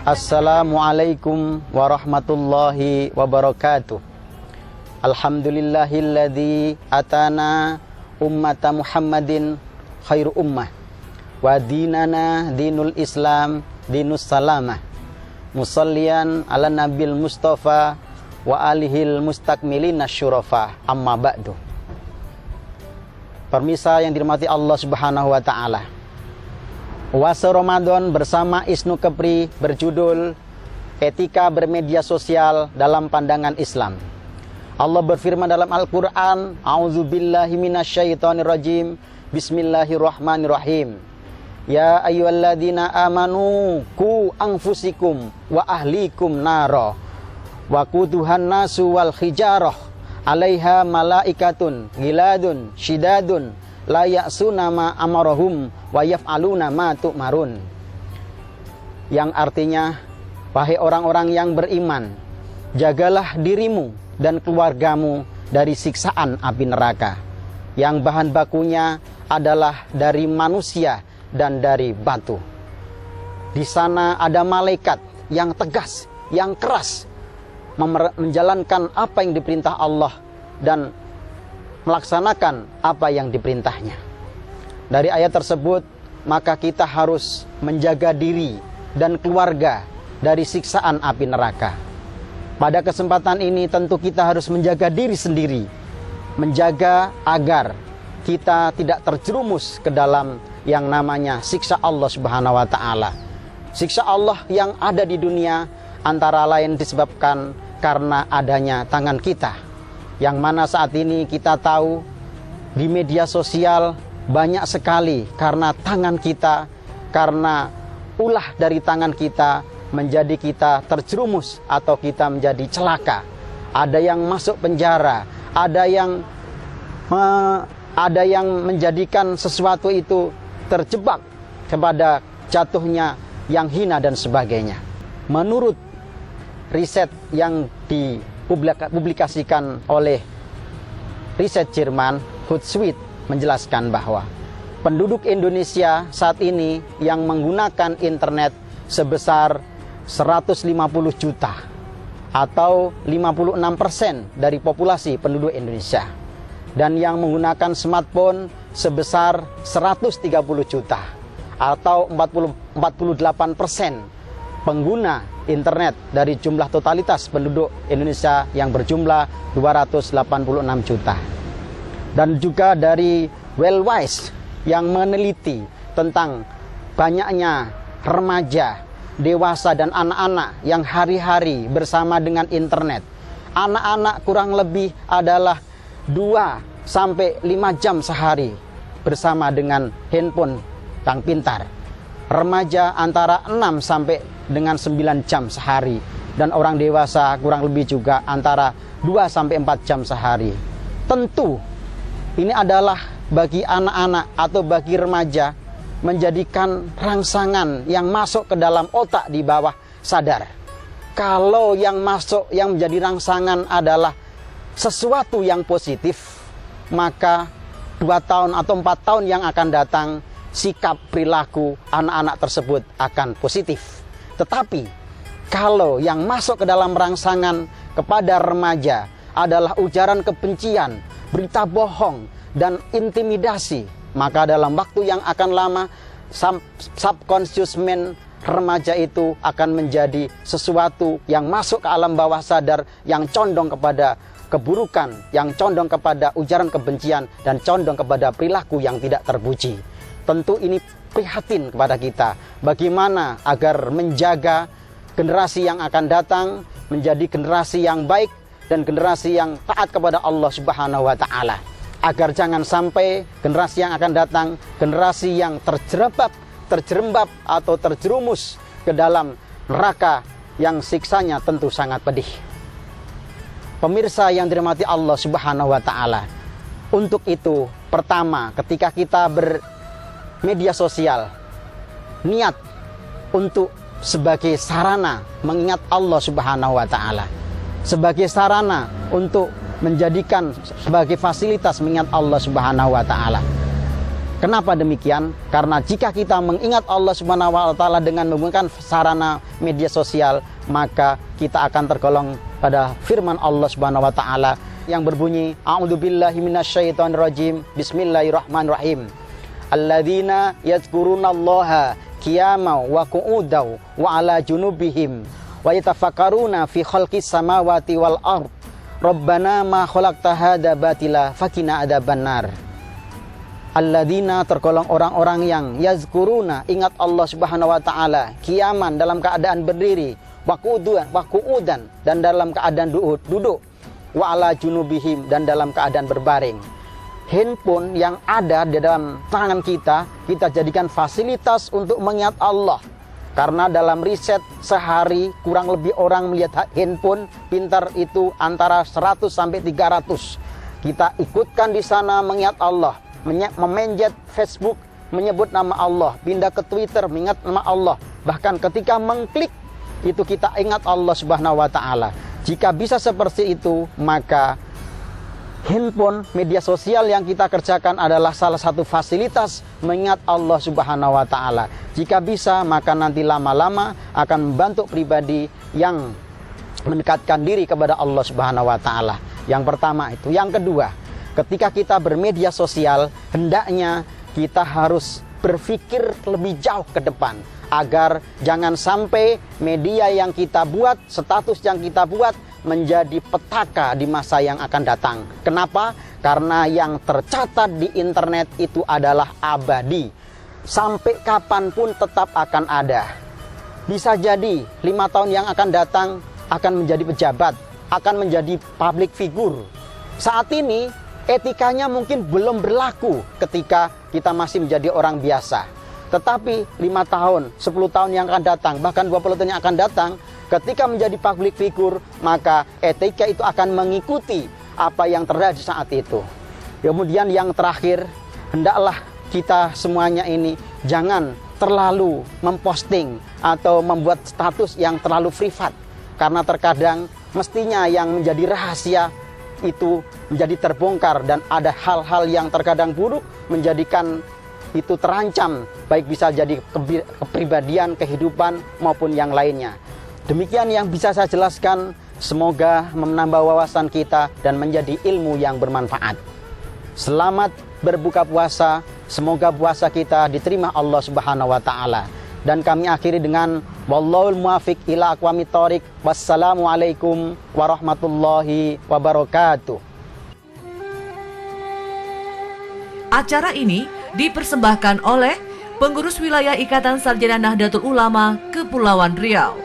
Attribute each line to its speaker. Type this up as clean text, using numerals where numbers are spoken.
Speaker 1: Assalamualaikum warahmatullahi wabarakatuh. Alhamdulillahilladzi atana ummata Muhammadin khairu ummah wa dinana dinul Islam dinus salamah. Musallian ala nabil Mustafa wa alihil mustakmilina syurafa, amma ba'du. Permisa yang dirahmati Allah Subhanahu wa taala. Puasa Ramadan bersama Isnu Kepri berjudul Etika Bermedia Sosial dalam Pandangan Islam. Allah berfirman dalam Al-Quran, A'udzubillahi minasyaitonirrajim, Bismillahirrahmanirrahim. Ya ayyuhalladzina amanu ku anfusikum wa ahlikum naro wa quduhan nasu wal hijarah alaiha malaikatun giladun syidadun la ya'suna ma amarahum wa yaf'aluna ma tu'marun. Yang artinya, wahai orang-orang yang beriman, jagalah dirimu dan keluargamu dari siksaan api neraka yang bahan bakunya adalah dari manusia dan dari batu. Di sana ada malaikat yang tegas, yang keras, menjalankan apa yang diperintah Allah dan melaksanakan apa yang diperintahnya. Dari ayat tersebut, maka kita harus menjaga diri dan keluarga dari siksaan api neraka. Pada kesempatan ini tentu kita harus menjaga diri sendiri, menjaga agar kita tidak terjerumus ke dalam yang namanya siksa Allah Subhanahu wa taala. Siksa Allah yang ada di dunia antara lain disebabkan karena adanya tangan kita, yang mana saat ini kita tahu di media sosial banyak sekali karena tangan kita, karena ulah dari tangan kita menjadi kita terjerumus atau kita menjadi celaka. Ada yang masuk penjara, ada yang menjadikan sesuatu itu terjebak kepada jatuhnya yang hina dan sebagainya. Menurut riset yang dipublikasikan oleh riset Jerman, Hootsuite menjelaskan bahwa penduduk Indonesia saat ini yang menggunakan internet sebesar 150 juta atau 56% dari populasi penduduk Indonesia, dan yang menggunakan smartphone sebesar 130 juta atau 48% pengguna internet dari jumlah totalitas penduduk Indonesia yang berjumlah 286 juta. Dan juga dari Wellwise yang meneliti tentang banyaknya remaja, dewasa dan anak-anak yang hari-hari bersama dengan internet. Anak-anak kurang lebih adalah 2-5 jam sehari bersama dengan handphone yang pintar. Remaja antara 6 sampai dengan 9 jam sehari, dan orang dewasa kurang lebih juga antara 2 sampai 4 jam sehari. Tentu ini adalah bagi anak-anak atau bagi remaja menjadikan rangsangan yang masuk ke dalam otak di bawah sadar. Kalau yang masuk, yang menjadi rangsangan adalah sesuatu yang positif, maka 2 tahun atau 4 tahun yang akan datang, sikap perilaku anak-anak tersebut akan positif. Tetapi kalau yang masuk ke dalam rangsangan kepada remaja adalah ujaran kebencian, berita bohong, dan intimidasi, maka dalam waktu yang akan lama subconscious mind remaja itu akan menjadi sesuatu yang masuk ke alam bawah sadar, yang condong kepada keburukan, yang condong kepada ujaran kebencian, dan condong kepada perilaku yang tidak terpuji. Tentu ini prihatin kepada kita, bagaimana agar menjaga generasi yang akan datang menjadi generasi yang baik dan generasi yang taat kepada Allah Subhanahu wa taala, agar jangan sampai generasi yang akan datang generasi yang terjerembab atau terjerumus ke dalam neraka yang siksanya tentu sangat pedih. Pemirsa yang dirahmati Allah Subhanahu wa taala, untuk itu pertama, ketika kita bermedia sosial, niat untuk sebagai sarana mengingat Allah Subhanahu wa taala, sebagai sarana untuk menjadikan sebagai fasilitas mengingat Allah Subhanahu wa taala. Kenapa demikian? Karena jika kita mengingat Allah Subhanahu wa taala dengan menggunakan sarana media sosial, maka kita akan tergolong pada firman Allah Subhanahu wa taala yang berbunyi, A'udzubillahi minasyaitonirrajim. Bismillahirrahmanirrahim. Alladzina yadhkurunallaha qiyaman wa qu'udan wa 'ala junubihim wa yatafakkaruna fi khalqis samawati wal ard. Rabbana ma khalaqta hadza batila faqina adzabannar. Alladzina tergolong orang-orang yang yazkuruna, ingat Allah Subhanahu wa taala, qiyaman dalam keadaan berdiri, wa qu'udan dan dalam keadaan duduk, wa 'ala junubihim dan dalam keadaan berbaring. Handphone yang ada di dalam tangan kita jadikan fasilitas untuk mengingat Allah. Karena dalam riset sehari kurang lebih orang melihat handphone pintar itu antara 100 sampai 300. Kita ikutkan di sana mengingat Allah. Memanjat Facebook, menyebut nama Allah, pindah ke Twitter, mengingat nama Allah. Bahkan ketika mengklik, itu kita ingat Allah Subhanahu wa taala. Jika bisa seperti itu, maka handphone, media sosial yang kita kerjakan adalah salah satu fasilitas mengingat Allah Subhanahu wa taala. Jika bisa, maka nanti lama-lama akan membantu pribadi yang mendekatkan diri kepada Allah Subhanahu wa taala. Yang pertama itu. Yang kedua, ketika kita bermedia sosial, hendaknya kita harus berpikir lebih jauh ke depan agar jangan sampai media yang kita buat, status yang kita buat menjadi petaka di masa yang akan datang. Kenapa? Karena yang tercatat di internet itu adalah abadi. Sampai kapanpun tetap akan ada. Bisa jadi 5 tahun yang akan datang akan menjadi pejabat, akan menjadi public figure. Saat ini etikanya mungkin belum berlaku ketika kita masih menjadi orang biasa. Tetapi 5 tahun, 10 tahun yang akan datang, bahkan 20 tahun yang akan datang, ketika menjadi public figure, maka etika itu akan mengikuti apa yang terjadi saat itu. Kemudian yang terakhir, hendaklah kita semuanya ini jangan terlalu memposting atau membuat status yang terlalu privat. Karena terkadang mestinya yang menjadi rahasia itu menjadi terbongkar dan ada hal-hal yang terkadang buruk menjadikan itu terancam, baik bisa jadi kepribadian, kehidupan maupun yang lainnya. Demikian yang bisa saya jelaskan, semoga menambah wawasan kita dan menjadi ilmu yang bermanfaat. Selamat berbuka puasa, semoga puasa kita diterima Allah Subhanahu wa taala. Dan kami akhiri dengan wallahul muwaffiq ila aqwamit thoriq. Wassalamualaikum warahmatullahi wabarakatuh.
Speaker 2: Acara ini dipersembahkan oleh Pengurus Wilayah Ikatan Sarjana Nahdlatul Ulama Kepulauan Riau.